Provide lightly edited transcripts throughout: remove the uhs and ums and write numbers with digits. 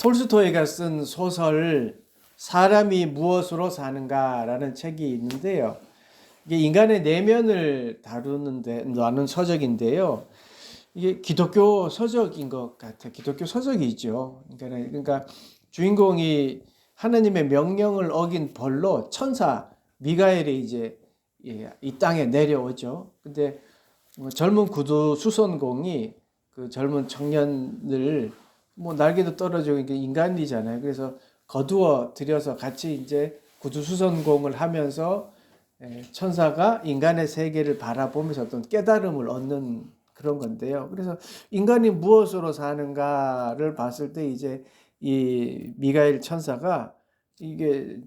톨스토이가 쓴 소설 사람이 무엇으로 사는가라는 책이 있는데요. 이게 인간의 내면을 다루는 서적인데요. 이게 기독교 서적인 것 같아요. 기독교 서적이죠. 그러니까 주인공이 하나님의 명령을 어긴 벌로 천사 미가엘이 이제 이 땅에 내려오죠. 근데 젊은 구두 수선공이 그 젊은 청년을 날개도 떨어지고 인간이잖아요. 그래서 거두어 들여서 같이 이제 구두 수선공을 하면서 천사가 인간의 세계를 바라보면서 어떤 깨달음을 얻는 그런 건데요. 그래서 인간이 무엇으로 사는가를 봤을 때 이제 이 미가엘 천사가 이게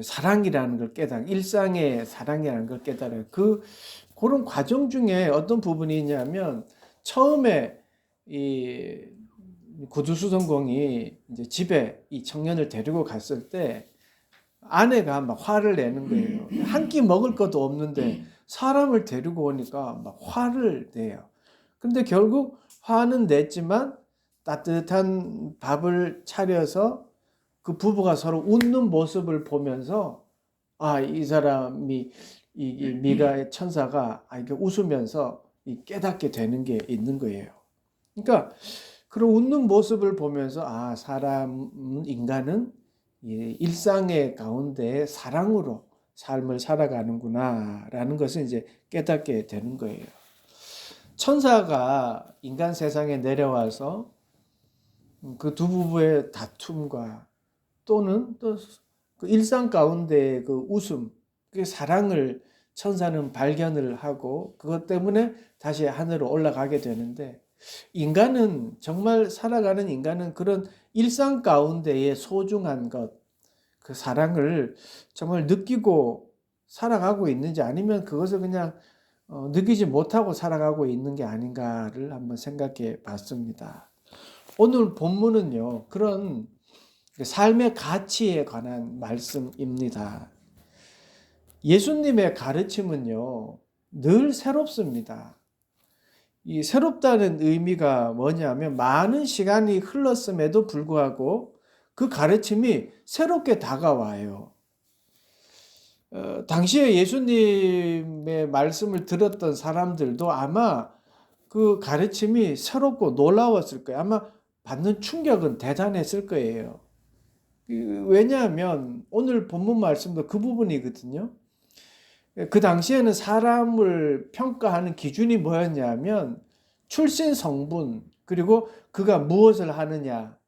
사랑이라는 걸 일상의 사랑이라는 걸 깨달아요. 그런 과정 중에 어떤 부분이 있냐면 처음에 이 구두수선공이 이제 집에 이 청년을 데리고 갔을 때 아내가 막 화를 내는 거예요. 한 끼 먹을 것도 없는데 사람을 데리고 오니까 막 화를 내요. 근데 결국 화는 냈지만 따뜻한 밥을 차려서 그 부부가 서로 웃는 모습을 보면서 이 사람이 이 미가의 천사가 이렇게 웃으면서 깨닫게 되는 게 있는 거예요. 그러니까 그런 웃는 모습을 보면서 인간은 일상의 가운데 사랑으로 삶을 살아가는구나라는 것을 이제 깨닫게 되는 거예요. 천사가 인간 세상에 내려와서 그 두 부부의 다툼과 또는 또 그 일상 가운데 그 웃음, 그 사랑을 천사는 발견을 하고 그것 때문에 다시 하늘로 올라가게 되는데 인간은 정말 살아가는 인간은 그런 일상 가운데의 소중한 것, 그 사랑을 정말 느끼고 살아가고 있는지 아니면 그것을 그냥 느끼지 못하고 살아가고 있는 게 아닌가를 한번 생각해 봤습니다. 오늘 본문은요, 그런 삶의 가치에 관한 말씀입니다. 예수님의 가르침은요, 늘 새롭습니다. 이 새롭다는 의미가 뭐냐면 많은 시간이 흘렀음에도 불구하고 그 가르침이 새롭게 다가와요. 당시에 예수님의 말씀을 들었던 사람들도 아마 그 가르침이 새롭고 놀라웠을 거예요. 아마 받는 충격은 대단했을 거예요. 왜냐하면 오늘 본문 말씀도 그 부분이거든요. 그 당시에는 사람을 평가하는 기준이 뭐였냐면 출신 성분, 그리고 그가 무엇을 하느냐,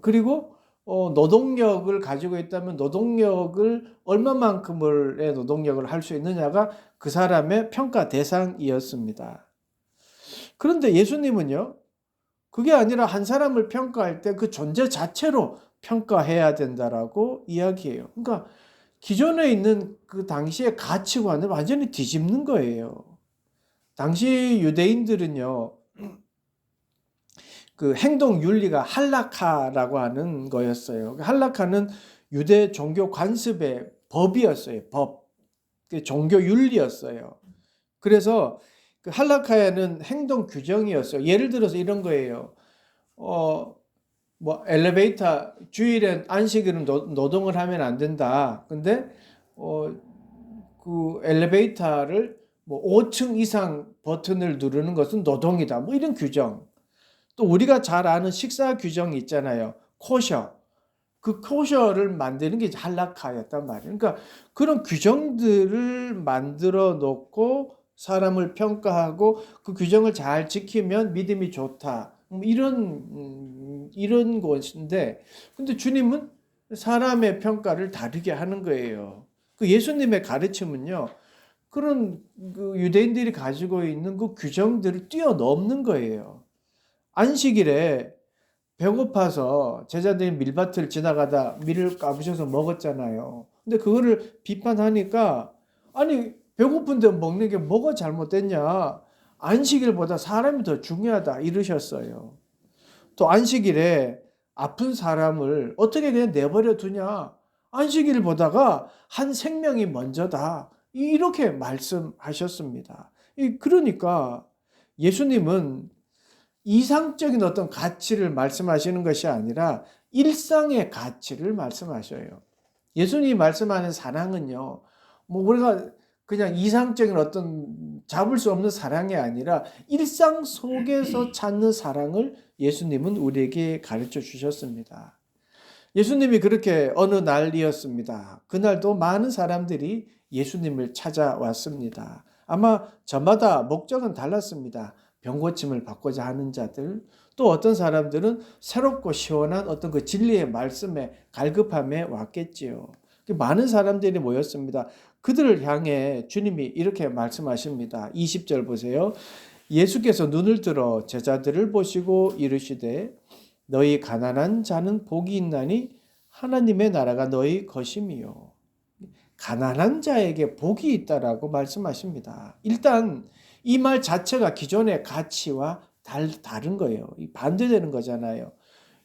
그리고 노동력을 가지고 있다면 노동력을 얼마만큼의 노동력을 할 수 있느냐가 그 사람의 평가 대상이었습니다. 그런데 예수님은요, 그게 아니라 한 사람을 평가할 때 그 존재 자체로 평가해야 된다라고 이야기해요. 그러니까 기존에 있는 그 당시의 가치관을 완전히 뒤집는 거예요. 당시 유대인들은요, 그 행동 윤리가 할라카라고 하는 거였어요. 할라카는 유대 종교 관습의 법이었어요. 법. 종교 윤리였어요. 그래서 그 할라카에는 행동 규정이었어요. 예를 들어서 이런 거예요. 엘리베이터 주일엔 안식일은 노동을 하면 안 된다. 근데 그 엘리베이터를 5층 이상 버튼을 누르는 것은 노동이다. 이런 규정. 또 우리가 잘 아는 식사 규정이 있잖아요. 코셔. 그 코셔를 만드는 게 할라카였단 말이에요. 그러니까 그런 규정들을 만들어 놓고 사람을 평가하고 그 규정을 잘 지키면 믿음이 좋다. 이런 것인데, 근데 주님은 사람의 평가를 다르게 하는 거예요. 그 예수님의 가르침은요, 그런 그 유대인들이 가지고 있는 그 규정들을 뛰어넘는 거예요. 안식일에 배고파서 제자들이 밀밭을 지나가다 밀을 까부셔서 먹었잖아요. 근데 그거를 비판하니까 아니 배고픈데 먹는 게 뭐가 잘못됐냐? 안식일보다 사람이 더 중요하다 이러셨어요. 또 안식일에 아픈 사람을 어떻게 그냥 내버려 두냐? 안식일을 보다가 한 생명이 먼저다. 이렇게 말씀하셨습니다. 그러니까 예수님은 이상적인 어떤 가치를 말씀하시는 것이 아니라 일상의 가치를 말씀하셔요. 예수님이 말씀하는 사랑은요, 뭐 우리가 그냥 이상적인 어떤 잡을 수 없는 사랑이 아니라 일상 속에서 찾는 사랑을 예수님은 우리에게 가르쳐 주셨습니다. 예수님이 그렇게 어느 날이었습니다. 그날도 많은 사람들이 예수님을 찾아왔습니다. 아마 저마다 목적은 달랐습니다. 병고침을 받고자 하는 자들, 또 어떤 사람들은 새롭고 시원한 어떤 그 진리의 말씀에 갈급함에 왔겠지요. 많은 사람들이 모였습니다. 그들을 향해 주님이 이렇게 말씀하십니다. 20절 보세요. 예수께서 눈을 들어 제자들을 보시고 이르시되 너희 가난한 자는 복이 있나니 하나님의 나라가 너희 것임이요. 가난한 자에게 복이 있다라고 말씀하십니다. 일단 이 말 자체가 기존의 가치와 다른 거예요. 반대되는 거잖아요.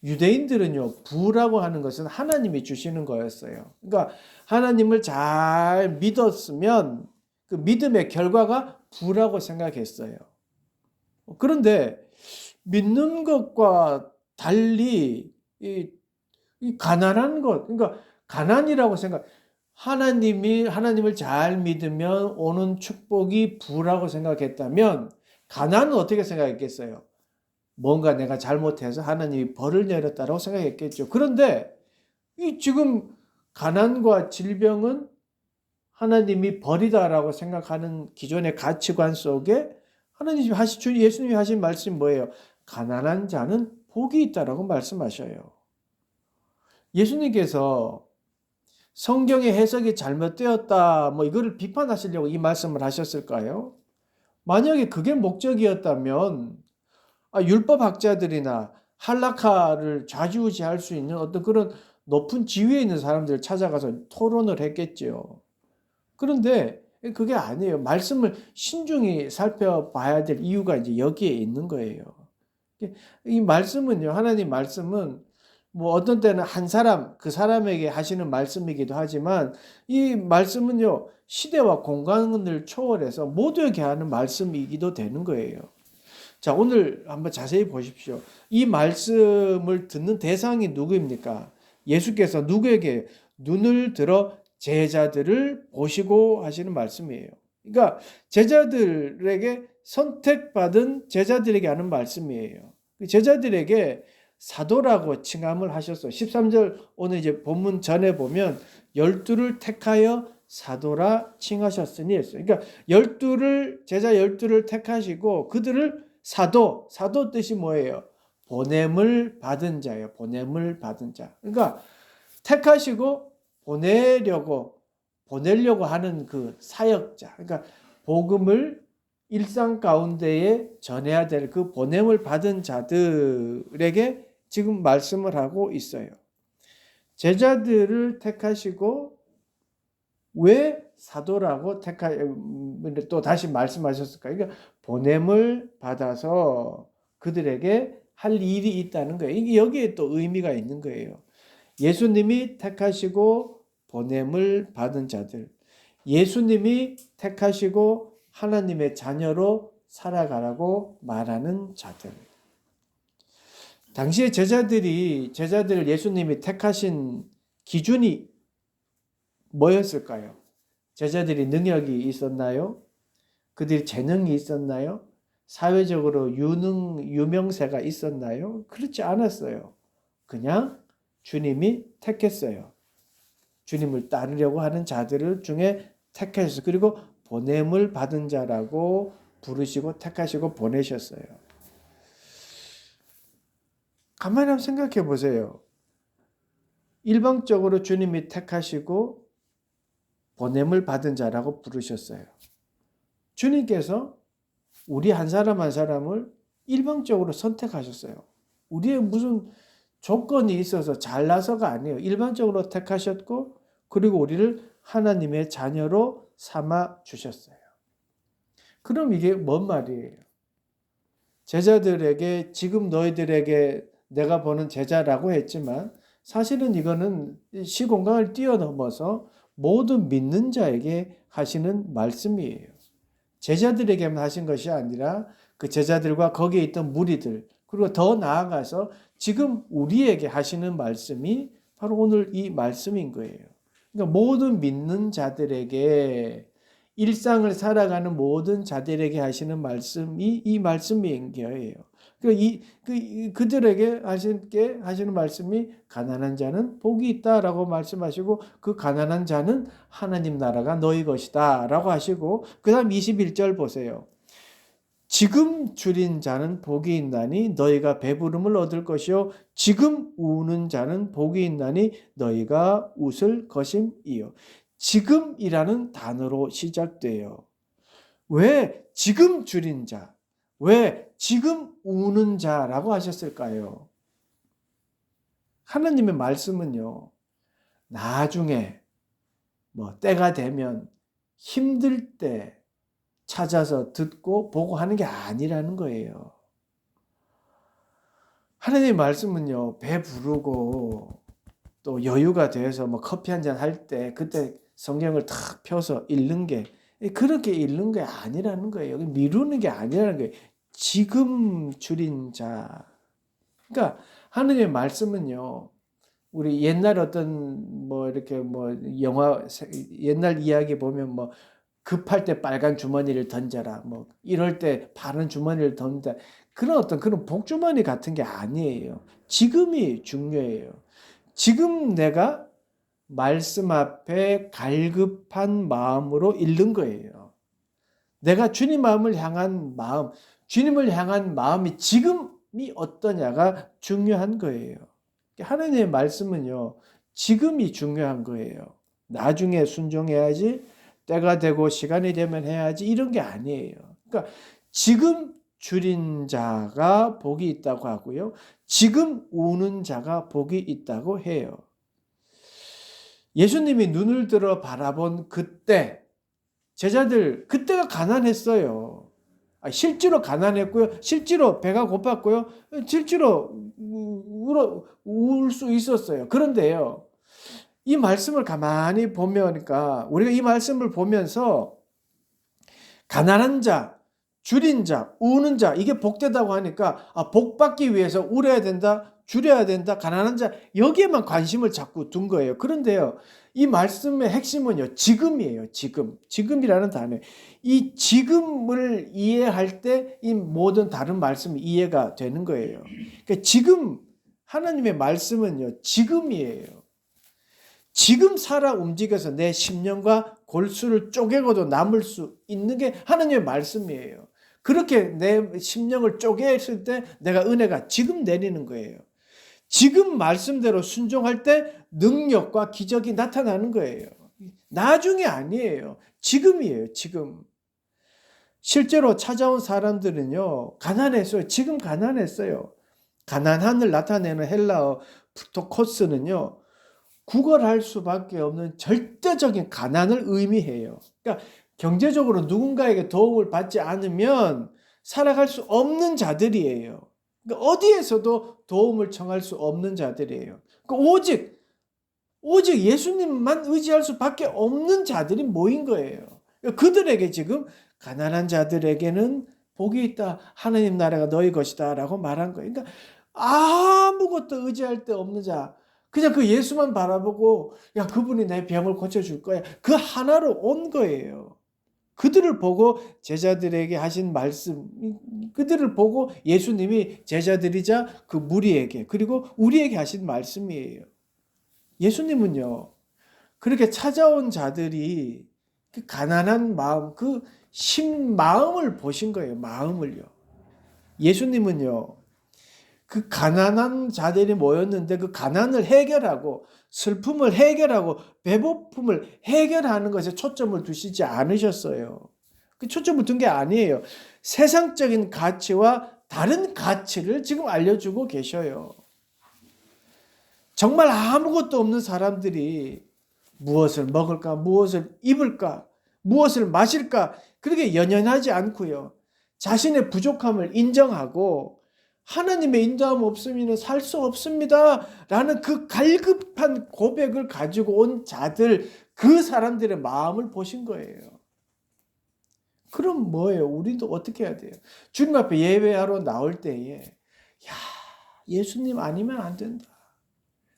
유대인들은요, 부라고 하는 것은 하나님이 주시는 거였어요. 그러니까 하나님을 잘 믿었으면 그 믿음의 결과가 부라고 생각했어요. 그런데 믿는 것과 달리 이 가난한 것, 그러니까 가난이라고 하나님을 잘 믿으면 오는 축복이 부라고 생각했다면 가난은 어떻게 생각했겠어요? 뭔가 내가 잘못해서 하나님이 벌을 내렸다라고 생각했겠죠. 그런데 이 지금 가난과 질병은 하나님이 벌이다라고 생각하는 기존의 가치관 속에 예수님이 하신 말씀이 뭐예요? 가난한 자는 복이 있다라고 말씀하셔요. 예수님께서 성경의 해석이 잘못되었다, 이거를 비판하시려고 이 말씀을 하셨을까요? 만약에 그게 목적이었다면, 율법학자들이나 할라카를 좌지우지할 수 있는 어떤 그런 높은 지위에 있는 사람들을 찾아가서 토론을 했겠죠. 그런데 그게 아니에요. 말씀을 신중히 살펴봐야 될 이유가 이제 여기에 있는 거예요. 이 말씀은요, 하나님 말씀은 어떤 때는 한 사람, 그 사람에게 하시는 말씀이기도 하지만 이 말씀은요, 시대와 공간을 초월해서 모두에게 하는 말씀이기도 되는 거예요. 자, 오늘 한번 자세히 보십시오. 이 말씀을 듣는 대상이 누구입니까? 예수께서 누구에게 눈을 들어 제자들을 보시고 하시는 말씀이에요. 그러니까 제자들에게 선택받은 제자들에게 하는 말씀이에요. 제자들에게 사도라고 칭함을 하셨어요. 13절 오늘 이제 본문 전에 보면 12를 택하여 사도라 칭하셨으니 했어요. 그러니까 제자 12를 택하시고 그들을 사도 뜻이 뭐예요? 보냄을 받은 자예요. 보냄을 받은 자. 그러니까 택하시고 보내려고 하는 그 사역자. 그러니까 복음을 일상 가운데에 전해야 될 그 보냄을 받은 자들에게 지금 말씀을 하고 있어요. 제자들을 택하시고 왜 사도라고 또 다시 말씀하셨을까요? 그러니까 보냄을 받아서 그들에게 할 일이 있다는 거예요. 이게 여기에 또 의미가 있는 거예요. 예수님이 택하시고 보냄을 받은 자들, 예수님이 택하시고 하나님의 자녀로 살아가라고 말하는 자들. 당시에 제자들을 예수님이 택하신 기준이 뭐였을까요? 제자들이 능력이 있었나요? 그들이 재능이 있었나요? 사회적으로 유명세가 있었나요? 그렇지 않았어요. 그냥 주님이 택했어요. 주님을 따르려고 하는 자들을 중에 택하셨어요. 그리고 보냄을 받은 자라고 부르시고 택하시고 보내셨어요. 가만히 한번 생각해 보세요. 일방적으로 주님이 택하시고 보냄을 받은 자라고 부르셨어요. 주님께서 우리 한 사람 한 사람을 일방적으로 선택하셨어요. 우리의 무슨 조건이 있어서 잘나서가 아니에요. 일반적으로 택하셨고 그리고 우리를 하나님의 자녀로 삼아 주셨어요. 그럼 이게 뭔 말이에요? 제자들에게 지금 너희들에게 내가 보는 제자라고 했지만 사실은 이거는 시공간을 뛰어넘어서 모든 믿는 자에게 하시는 말씀이에요. 제자들에게만 하신 것이 아니라 그 제자들과 거기에 있던 무리들 그리고 더 나아가서 지금 우리에게 하시는 말씀이 바로 오늘 이 말씀인 거예요. 그러니까 모든 믿는 자들에게, 일상을 살아가는 모든 자들에게 하시는 말씀이 이 말씀인 거예요. 그들에게 하시는 말씀이 가난한 자는 복이 있다라고 말씀하시고, 그 가난한 자는 하나님 나라가 너희 것이다라고 하시고, 그다음 21절 보세요. 지금 줄인 자는 복이 있나니 너희가 배부름을 얻을 것이요 지금 우는 자는 복이 있나니 너희가 웃을 것임이요. 지금이라는 단어로 시작돼요. 왜 지금 줄인 자, 왜 지금 우는 자라고 하셨을까요? 하나님의 말씀은요, 나중에 때가 되면 힘들 때 찾아서 듣고 보고 하는 게 아니라는 거예요. 하나님의 말씀은요, 배부르고 또 여유가 돼서 커피 한잔 할 때 그때 성경을 탁 펴서 읽는 게, 그렇게 읽는 게 아니라는 거예요. 미루는 게 아니라는 거예요. 지금 줄인 자. 그러니까 하나님의 말씀은요, 우리 옛날 어떤 이렇게 영화 옛날 이야기 보면 급할 때 빨간 주머니를 던져라, 이럴 때 파란 주머니를 던져, 그런 어떤 그런 복주머니 같은 게 아니에요. 지금이 중요해요. 지금 내가 말씀 앞에 갈급한 마음으로 읽는 거예요. 내가 주님 마음을 향한 마음, 주님을 향한 마음이 지금이 어떠냐가 중요한 거예요. 하나님의 말씀은요, 지금이 중요한 거예요. 나중에 순종해야지, 때가 되고 시간이 되면 해야지, 이런 게 아니에요. 그러니까 지금 줄인 자가 복이 있다고 하고요, 지금 우는 자가 복이 있다고 해요. 예수님이 눈을 들어 바라본 그때, 제자들 그때가 가난했어요. 실제로 가난했고요, 실제로 배가 고팠고요, 실제로 울 수 있었어요. 그런데요, 이 말씀을 가만히 보니까, 우리가 이 말씀을 보면서 가난한 자, 줄인 자, 우는 자, 이게 복되다고 하니까 복 받기 위해서 울어야 된다, 줄여야 된다, 가난한 자, 여기에만 관심을 자꾸 둔 거예요. 그런데요, 이 말씀의 핵심은요, 지금이에요. 지금이라는 단어. 이 지금을 이해할 때 이 모든 다른 말씀이 이해가 되는 거예요. 그러니까 지금 하나님의 말씀은요, 지금이에요. 지금 살아 움직여서 내 심령과 골수를 쪼개고도 남을 수 있는 게 하나님의 말씀이에요. 그렇게 내 심령을 쪼개었을 때 내가 은혜가 지금 내리는 거예요. 지금 말씀대로 순종할 때 능력과 기적이 나타나는 거예요. 나중이 아니에요. 지금이에요. 지금. 실제로 찾아온 사람들은요, 가난했어요. 지금 가난했어요. 가난함을 나타내는 헬라어 프토코스는요, 구걸할 수밖에 없는 절대적인 가난을 의미해요. 그러니까 경제적으로 누군가에게 도움을 받지 않으면 살아갈 수 없는 자들이에요. 그러니까 어디에서도 도움을 청할 수 없는 자들이에요. 그러니까 오직 예수님만 의지할 수밖에 없는 자들이 모인 거예요. 그러니까 그들에게 지금 가난한 자들에게는 복이 있다, 하나님 나라가 너희 것이다 라고 말한 거예요. 그러니까 아무것도 의지할 데 없는 자, 그냥 그 예수만 바라보고, 야, 그분이 내 병을 고쳐줄 거야, 그 하나로 온 거예요. 그들을 보고 제자들에게 하신 말씀, 그들을 보고 예수님이 제자들이자 그 무리에게, 그리고 우리에게 하신 말씀이에요. 예수님은요, 그렇게 찾아온 자들이 그 가난한 마음, 그 마음을 보신 거예요. 마음을요. 예수님은요, 그 가난한 자들이 모였는데 그 가난을 해결하고, 슬픔을 해결하고, 배고픔을 해결하는 것에 초점을 두시지 않으셨어요. 그 초점을 둔 게 아니에요. 세상적인 가치와 다른 가치를 지금 알려주고 계셔요. 정말 아무것도 없는 사람들이 무엇을 먹을까, 무엇을 입을까, 무엇을 마실까, 그렇게 연연하지 않고요, 자신의 부족함을 인정하고 하나님의 인도함 없으면 살 수 없습니다 라는 그 갈급한 고백을 가지고 온 자들, 그 사람들의 마음을 보신 거예요. 그럼 뭐예요? 우리도 어떻게 해야 돼요? 주님 앞에 예배하러 나올 때에 야, 예수님 아니면 안 된다.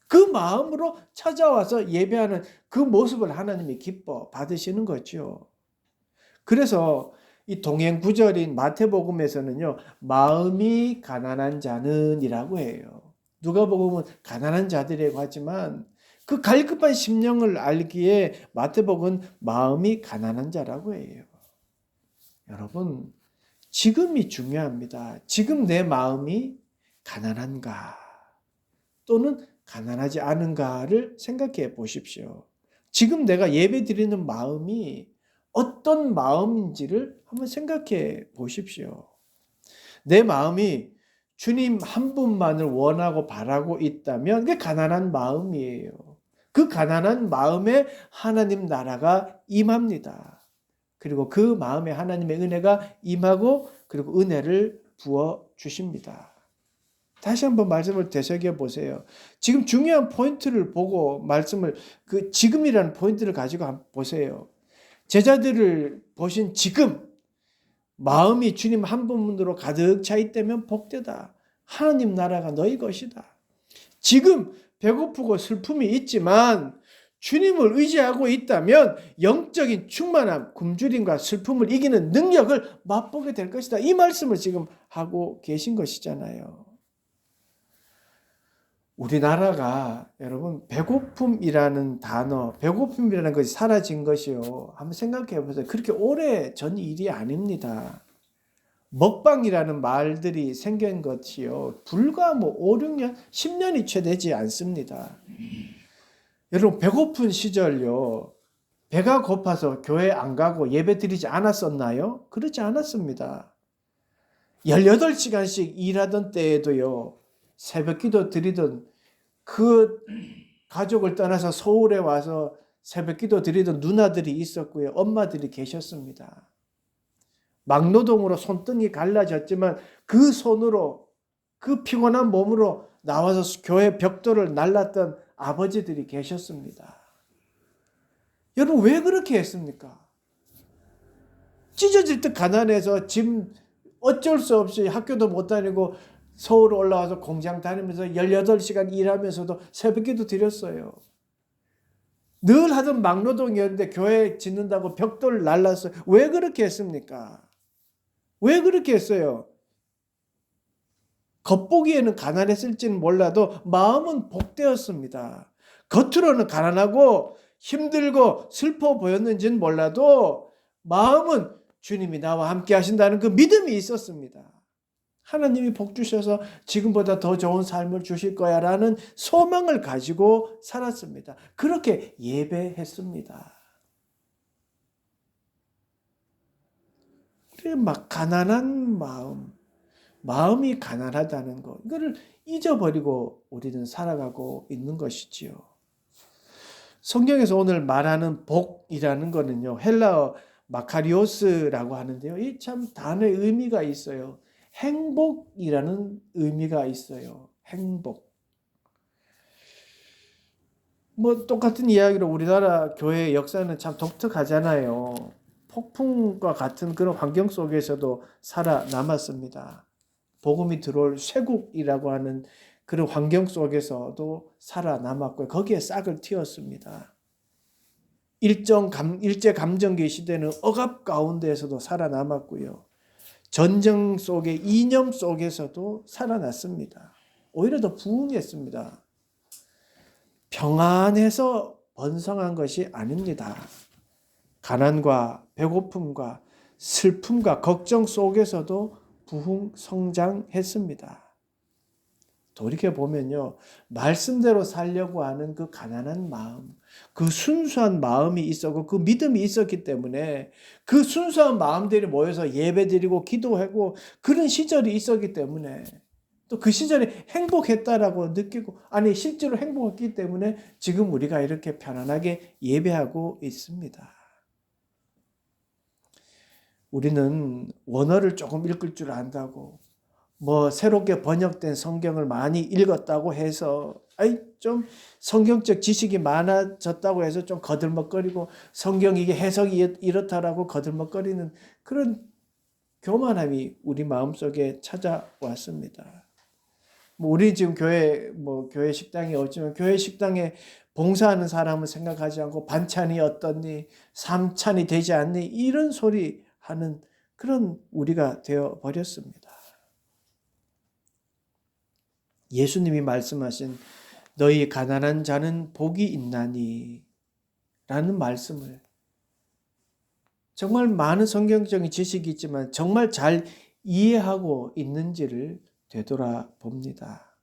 그 마음으로 찾아와서 예배하는 그 모습을 하나님이 기뻐 받으시는 거죠. 그래서 이 동행 구절인 마태복음에서는요, 마음이 가난한 자는 이라고 해요. 누가복음은 가난한 자들이라고 하지만 그 갈급한 심령을 알기에 마태복음은 마음이 가난한 자라고 해요. 여러분, 지금이 중요합니다. 지금 내 마음이 가난한가 또는 가난하지 않은가를 생각해 보십시오. 지금 내가 예배 드리는 마음이 어떤 마음인지를 한번 생각해 보십시오. 내 마음이 주님 한 분만을 원하고 바라고 있다면 그게 가난한 마음이에요. 그 가난한 마음에 하나님 나라가 임합니다. 그리고 그 마음에 하나님의 은혜가 임하고 그리고 은혜를 부어 주십니다. 다시 한번 말씀을 되새겨 보세요. 지금 중요한 포인트를 보고 말씀을 그 지금이라는 포인트를 가지고 보세요. 제자들을 보신 지금 마음이 주님 한 분으로 가득 차 있다면 복되다. 하나님 나라가 너희 것이다. 지금 배고프고 슬픔이 있지만 주님을 의지하고 있다면 영적인 충만함, 굶주림과 슬픔을 이기는 능력을 맛보게 될 것이다. 이 말씀을 지금 하고 계신 것이잖아요. 우리나라가 여러분 배고픔이라는 단어, 배고픔이라는 것이 사라진 것이요. 한번 생각해 보세요. 그렇게 오래 전 일이 아닙니다. 먹방이라는 말들이 생긴 것이요. 불과 5, 6년, 10년이 채 되지 않습니다. 여러분 배고픈 시절요. 배가 고파서 교회 안 가고 예배 드리지 않았었나요? 그렇지 않았습니다. 18시간씩 일하던 때에도요. 새벽기도 드리던 그 가족을 떠나서 서울에 와서 새벽기도 드리던 누나들이 있었고요. 엄마들이 계셨습니다. 막노동으로 손등이 갈라졌지만 그 손으로 그 피곤한 몸으로 나와서 교회 벽돌을 날랐던 아버지들이 계셨습니다. 여러분 왜 그렇게 했습니까? 찢어질 듯 가난해서 지금 어쩔 수 없이 학교도 못 다니고 서울 올라와서 공장 다니면서 18시간 일하면서도 새벽기도 드렸어요. 늘 하던 막노동이었는데 교회 짓는다고 벽돌 날랐어요. 왜 그렇게 했습니까? 왜 그렇게 했어요? 겉보기에는 가난했을지는 몰라도 마음은 복되었습니다. 겉으로는 가난하고 힘들고 슬퍼 보였는지는 몰라도 마음은 주님이 나와 함께 하신다는 그 믿음이 있었습니다. 하나님이 복 주셔서 지금보다 더 좋은 삶을 주실 거야 라는 소망을 가지고 살았습니다. 그렇게 예배했습니다. 막 가난한 마음이 가난하다는 것, 이거를 잊어버리고 우리는 살아가고 있는 것이지요. 성경에서 오늘 말하는 복이라는 거는요, 헬라어 마카리오스라고 하는데요. 이 참 단어의 의미가 있어요. 행복이라는 의미가 있어요. 행복. 똑같은 이야기로 우리나라 교회의 역사는 참 독특하잖아요. 폭풍과 같은 그런 환경 속에서도 살아남았습니다. 복음이 들어올 쇠국이라고 하는 그런 환경 속에서도 살아남았고요. 거기에 싹을 틔웠습니다. 일제 감정기 시대는 억압 가운데에서도 살아남았고요. 전쟁 속의 이념 속에서도 살아났습니다. 오히려 더 부흥했습니다. 평안해서 번성한 것이 아닙니다. 가난과 배고픔과 슬픔과 걱정 속에서도 부흥 성장했습니다. 돌이켜보면요. 말씀대로 살려고 하는 그 가난한 마음, 그 순수한 마음이 있었고 그 믿음이 있었기 때문에 그 순수한 마음들이 모여서 예배드리고 기도하고 그런 시절이 있었기 때문에 또 그 시절에 행복했다라고 느끼고 실제로 행복했기 때문에 지금 우리가 이렇게 편안하게 예배하고 있습니다. 우리는 원어를 조금 읽을 줄 안다고 새롭게 번역된 성경을 많이 읽었다고 해서 좀 성경적 지식이 많아졌다고 해서 좀 거들먹거리고 성경 이게 해석이 이렇다라고 거들먹거리는 그런 교만함이 우리 마음속에 찾아왔습니다. 뭐 우리 지금 교회 식당이 없지만 교회 식당에 봉사하는 사람을 생각하지 않고 반찬이 어떻니, 삼찬이 되지 않니, 이런 소리 하는 그런 우리가 되어 버렸습니다. 예수님이 말씀하신 너희 가난한 자는 복이 있나니 라는 말씀을 정말 많은 성경적인 지식이 있지만 정말 잘 이해하고 있는지를 되돌아봅니다.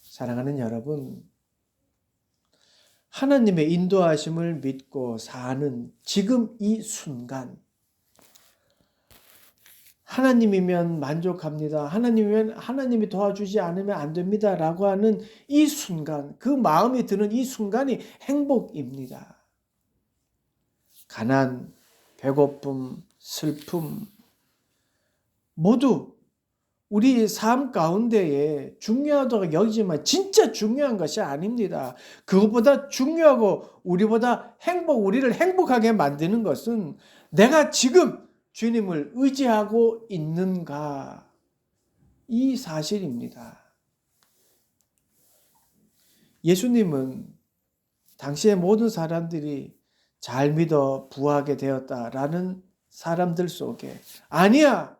사랑하는 여러분, 하나님의 인도하심을 믿고 사는 지금 이 순간, 하나님이면 만족합니다. 하나님이면 하나님이 도와주지 않으면 안 됩니다. 라고 하는 이 순간, 그 마음이 드는 이 순간이 행복입니다. 가난, 배고픔, 슬픔, 모두 우리 삶 가운데에 중요하다고 여기지만 진짜 중요한 것이 아닙니다. 그것보다 중요하고 우리를 행복하게 만드는 것은 내가 지금 주님을 의지하고 있는가, 이 사실입니다. 예수님은 당시의 모든 사람들이 잘 믿어 부하게 되었다라는 사람들 속에 아니야,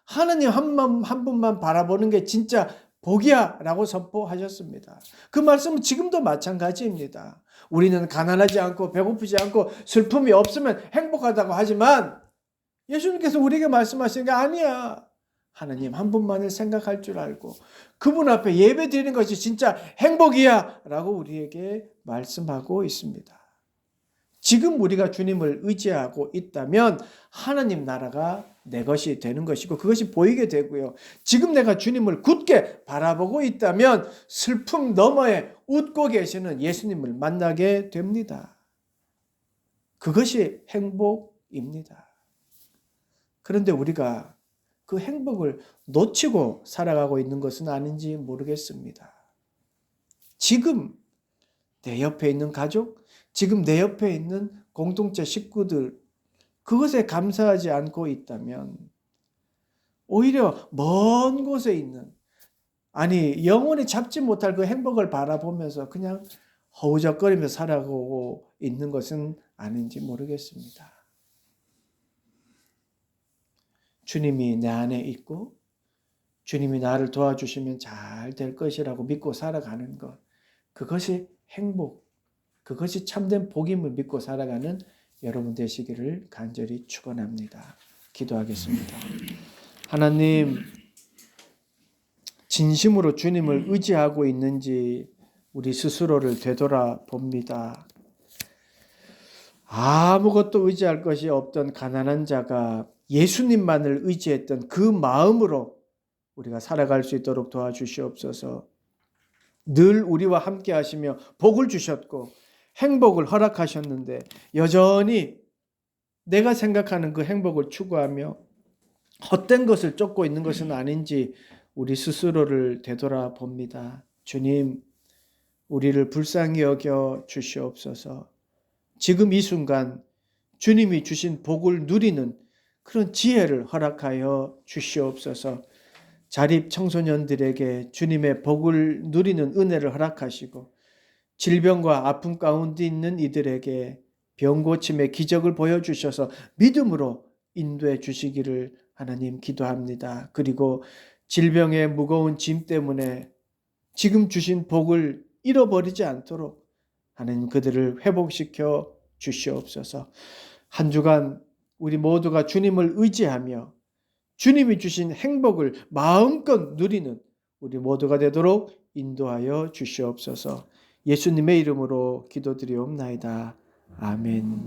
하나님 한 분만 바라보는 게 진짜 복이야 라고 선포하셨습니다. 그 말씀은 지금도 마찬가지입니다. 우리는 가난하지 않고 배고프지 않고 슬픔이 없으면 행복하다고 하지만 예수님께서 우리에게 말씀하시는 게 아니야. 하나님 한 분만을 생각할 줄 알고 그분 앞에 예배 드리는 것이 진짜 행복이야 라고 우리에게 말씀하고 있습니다. 지금 우리가 주님을 의지하고 있다면 하나님 나라가 내 것이 되는 것이고 그것이 보이게 되고요. 지금 내가 주님을 굳게 바라보고 있다면 슬픔 너머에 웃고 계시는 예수님을 만나게 됩니다. 그것이 행복입니다. 그런데 우리가 그 행복을 놓치고 살아가고 있는 것은 아닌지 모르겠습니다. 지금 내 옆에 있는 가족, 지금 내 옆에 있는 공동체 식구들, 그것에 감사하지 않고 있다면 오히려 먼 곳에 있는, 영원히 잡지 못할 그 행복을 바라보면서 그냥 허우적거리며 살아가고 있는 것은 아닌지 모르겠습니다. 주님이 내 안에 있고 주님이 나를 도와주시면 잘 될 것이라고 믿고 살아가는 것, 그것이 행복, 그것이 참된 복임을 믿고 살아가는 여러분 되시기를 간절히 축원합니다. 기도하겠습니다. 하나님, 진심으로 주님을 의지하고 있는지 우리 스스로를 되돌아봅니다. 아무것도 의지할 것이 없던 가난한 자가 예수님만을 의지했던 그 마음으로 우리가 살아갈 수 있도록 도와주시옵소서. 늘 우리와 함께 하시며 복을 주셨고 행복을 허락하셨는데 여전히 내가 생각하는 그 행복을 추구하며 헛된 것을 쫓고 있는 것은 아닌지 우리 스스로를 되돌아봅니다. 주님, 우리를 불쌍히 여겨 주시옵소서. 지금 이 순간 주님이 주신 복을 누리는 그런 지혜를 허락하여 주시옵소서. 자립 청소년들에게 주님의 복을 누리는 은혜를 허락하시고 질병과 아픔 가운데 있는 이들에게 병고침의 기적을 보여주셔서 믿음으로 인도해 주시기를 하나님 기도합니다. 그리고 질병의 무거운 짐 때문에 지금 주신 복을 잃어버리지 않도록 하나님 그들을 회복시켜 주시옵소서. 한 주간 우리 모두가 주님을 의지하며 주님이 주신 행복을 마음껏 누리는 우리 모두가 되도록 인도하여 주시옵소서. 예수님의 이름으로 기도드리옵나이다. 아멘.